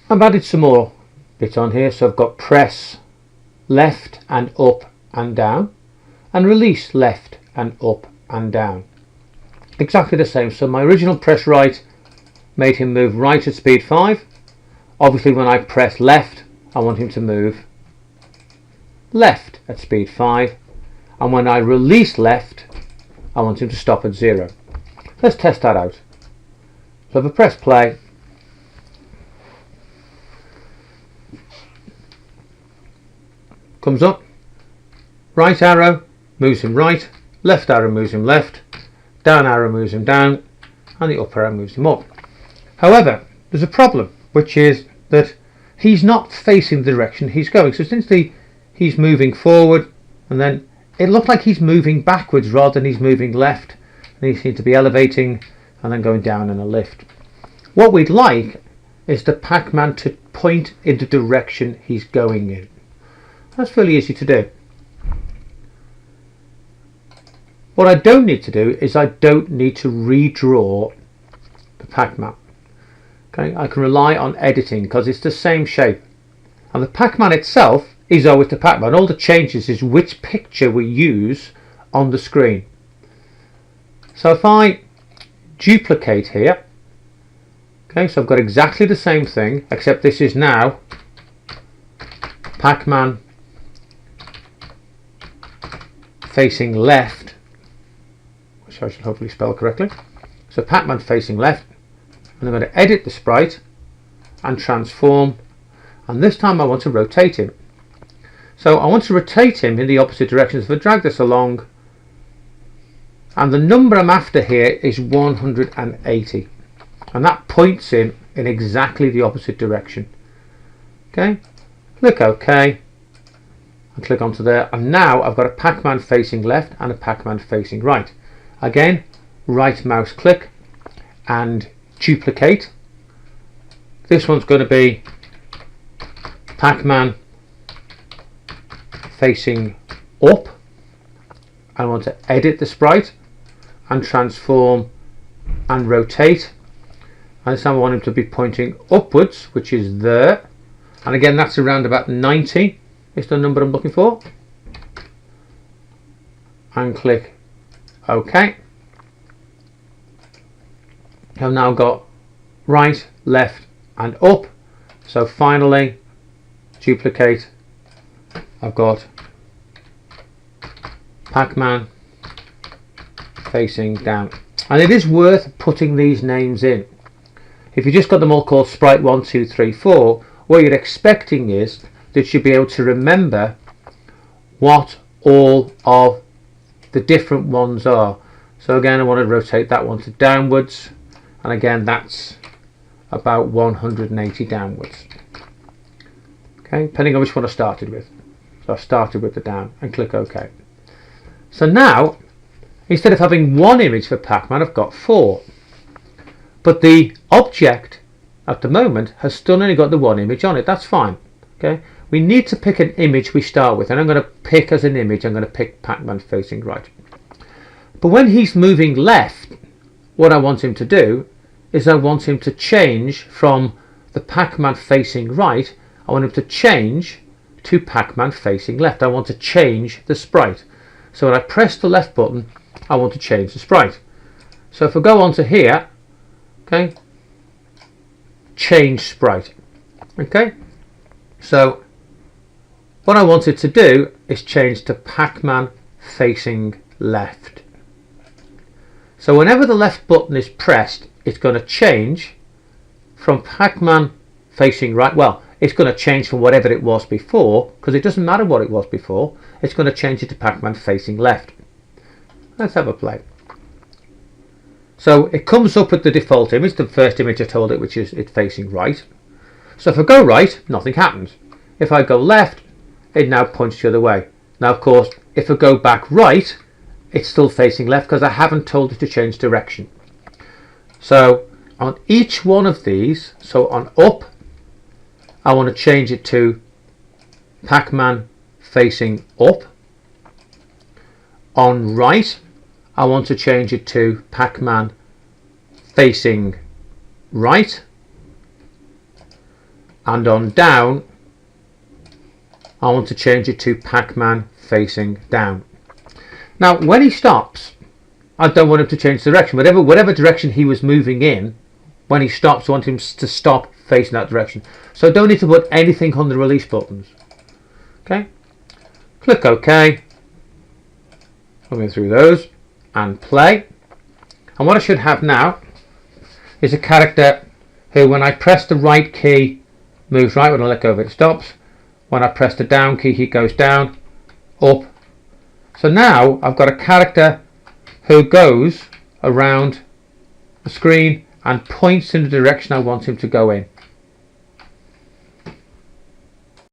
I've added some more bits on here, so I've got press left and up and down, and release left and up and down. Exactly the same. So my original press right made him move right at speed 5. Obviously when I press left, I want him to move left at speed 5, and when I release left, I want him to stop at 0. Let's test that out. So if I press play, comes up, right arrow moves him right, left arrow moves him left, down arrow moves him down, and the up arrow moves him up. However, there's a problem, which is that he's not facing the direction he's going. So essentially he's moving forward, and then it looked like he's moving backwards rather than he's moving left, and he seems to be elevating and then going down in a lift. What we'd like is the Pac-Man to point in the direction he's going in. That's fairly easy to do. What I don't need to do is I don't need to redraw the Pac-Man. Okay, I can rely on editing because it's the same shape, and the Pac-Man itself is always the Pac-Man. All the changes is which picture we use on the screen. So if I duplicate here, okay, so I've got exactly the same thing, except this is now Pac-Man facing left, which I should hopefully spell correctly. So Pac-Man facing left, and I'm going to edit the sprite and transform, and this time I want to rotate him. So I want to rotate him in the opposite direction. So if I drag this along, and the number I'm after here is 180, and that points him in exactly the opposite direction. Okay, click OK and click onto there, and now I've got a Pac-Man facing left and a Pac-Man facing right. Again, right mouse click and duplicate. This one's going to be Pac-Man facing up. I want to edit the sprite and transform and rotate, and this time I want him to be pointing upwards, which is there, and again that's around about 90 is the number I'm looking for, and click OK. I've now got right, left and up. So finally duplicate, I've got Pac-Man facing down, and it is worth putting these names in. If you just got them all called sprite 1, 2, 3, 4, what you're expecting is that you'll be able to remember what all of the different ones are. So again, I want to rotate that one to downwards, and again that's about 180 downwards. Okay, depending on which one I started with. So I started with the down, and click OK. So now, instead of having one image for Pac-Man, I've got 4. But the object at the moment has still only got the one image on it. That's fine. Okay, we need to pick an image we start with, and I'm going to pick as an image, I'm going to pick Pac-Man facing right. But when he's moving left, what I want him to do is I want him to change from the Pac-Man facing right, I want him to change to Pac-Man facing left. I want to change the sprite. So when I press the left button, I want to change the sprite. So if I go onto here, okay, change sprite. Okay, so what I wanted to do is change to Pac-Man facing left. So whenever the left button is pressed, it's going to change from Pac-Man facing right. Well, it's going to change from whatever it was before, because it doesn't matter what it was before. It's going to change it to Pac-Man facing left. Let's have a play. So it comes up with the default image, the first image I told it, which is it facing right. So if I go right, nothing happens. If I go left, it now points the other way. Now of course, if I go back right, it's still facing left because I haven't told it to change direction. So on each one of these, so on up, I want to change it to Pac-Man facing up. On right, I want to change it to Pac-Man facing right. and on down I want to change it to Pac-Man facing down. Now when he stops, I don't want him to change direction. Whatever direction he was moving in, when he stops, I want him to stop facing that direction. So I don't need to put anything on the release buttons. Okay, click OK. I'll go through those and play. And what I should have now is a character who, when I press the right key, moves right. When I let go of it, it stops. When I press the down key, he goes down, up. So now I've got a character who goes around the screen and points in the direction I want him to go in.